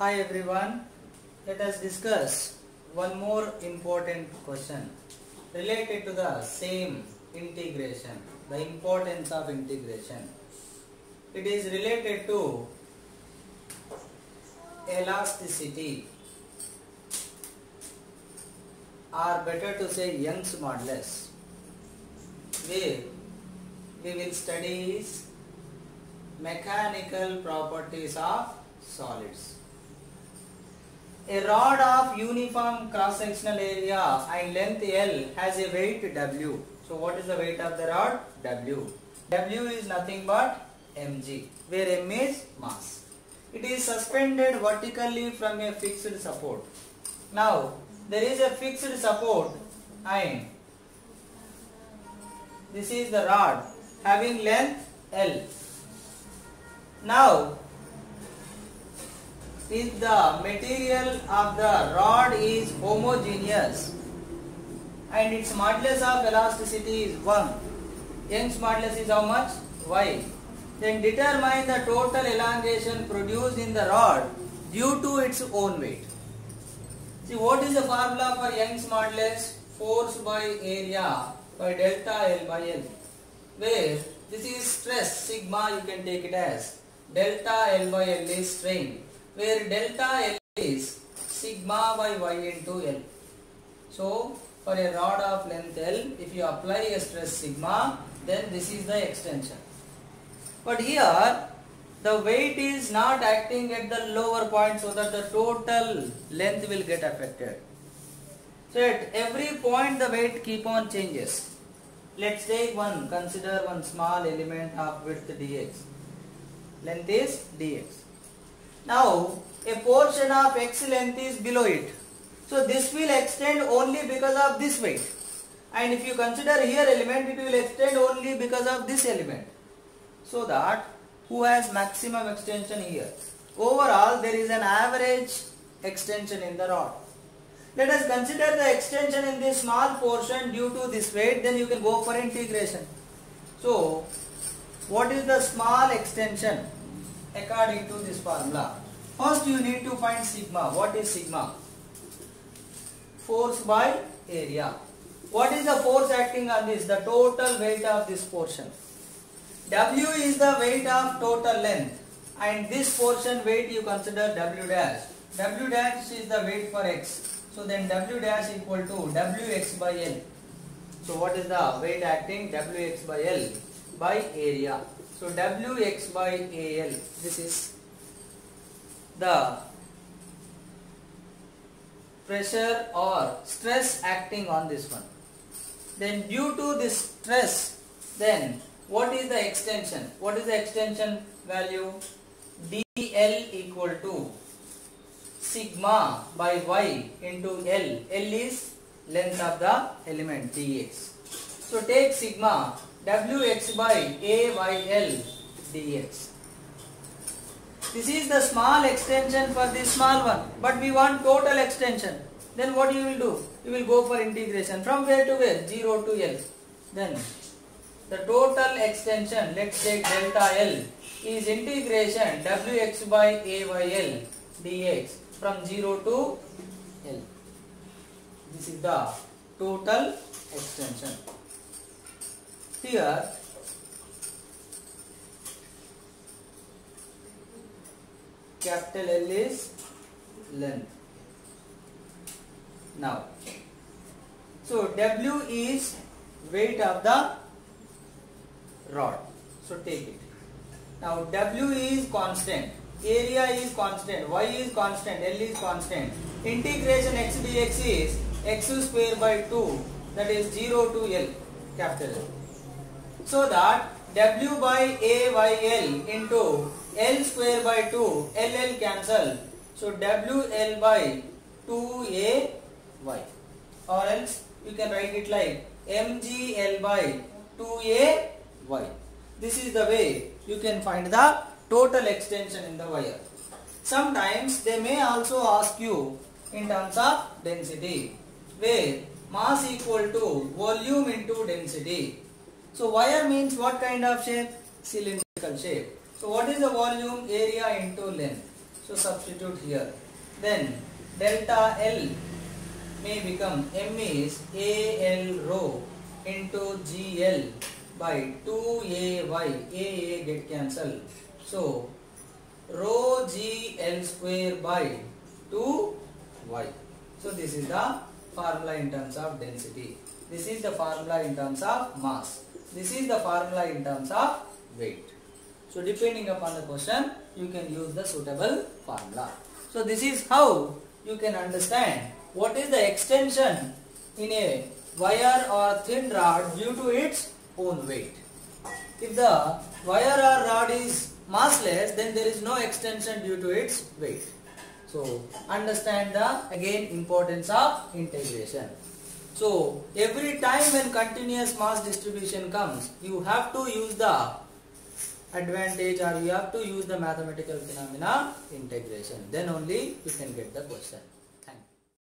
Hi everyone, let us discuss one more important question related to the same integration, the importance of integration. It is related to elasticity, or better to say Young's modulus, where we will study mechanical properties of solids. A rod of uniform cross-sectional area and length L has a weight W. So what is the weight of the rod? W. W is nothing but mg, where m is mass. It is suspended vertically from a fixed support. Now there is a fixed support and this is the rod having length L. Now if the material of the rod is homogeneous and its modulus of elasticity is 1, Young's modulus is how much? Y. Then determine the total elongation produced in the rod due to its own weight. See, what is the formula for Young's modulus? Force by area by delta L by L, where this is stress, sigma you can take it as, delta L by L is strain, where delta L is sigma by y into L. So for a rod of length L, if you apply a stress sigma, then this is the extension. But here the weight is not acting at the lower point, so that the total length will get affected. So at every point the weight keep on changes. Let's take one, consider one small element of width dx. Length is dx. Now a portion of x length is below it. So this will extend only because of this weight. And if you consider here element, it will extend only because of this element. So that who has maximum extension here? Overall there is an average extension in the rod. Let us consider the extension in this small portion due to this weight, then you can go for integration. So what is the small extension according to this formula? First you need to find sigma. What is sigma? Force by area. What is the force acting on this? The total weight of this portion. W is the weight of total length, and this portion weight you consider W dash. W dash is the weight for x. So then W dash equal to Wx by L. So what is the weight acting? Wx by L by area. So Wx by Al, this is the pressure or stress acting on this one. Then due to this stress, then what is the extension? What is the extension value? dl equal to sigma by y into L. L is length of the element dx. So take sigma Wx by A by L dx. This is the small extension for this small one, but we want total extension. Then what you will do? You will go for integration. From where to where? 0 to L. Then the total extension, let's take delta L, is integration Wx by A by L dx from 0 to L. This is the total extension. Here capital L is length. Now, so W is weight of the rod. So take it. Now W is constant, area is constant, y is constant, L is constant. Integration x dx is x square by 2, that is 0 to L, capital L. So that W by A by L into L square by 2, LL cancel. So WL by 2AY, or else you can write it like MGL by 2AY. This is the way you can find the total extension in the wire. Sometimes they may also ask you in terms of density, where mass equal to volume into density. So wire means what kind of shape? Cylindrical shape. So what is the volume? Area into length. So substitute here. Then delta L may become M is AL rho into GL by 2AY. AA get cancelled. So rho GL square by 2Y. So this is the formula in terms of density. This is the formula in terms of mass. This is the formula in terms of weight. So depending upon the question, you can use the suitable formula. So this is how you can understand what is the extension in a wire or thin rod due to its own weight. If the wire or rod is massless, then there is no extension due to its weight. So understand the again importance of integration. So every time when continuous mass distribution comes, you have to use the advantage or you have to use the mathematical phenomena integration. Then only you can get the question.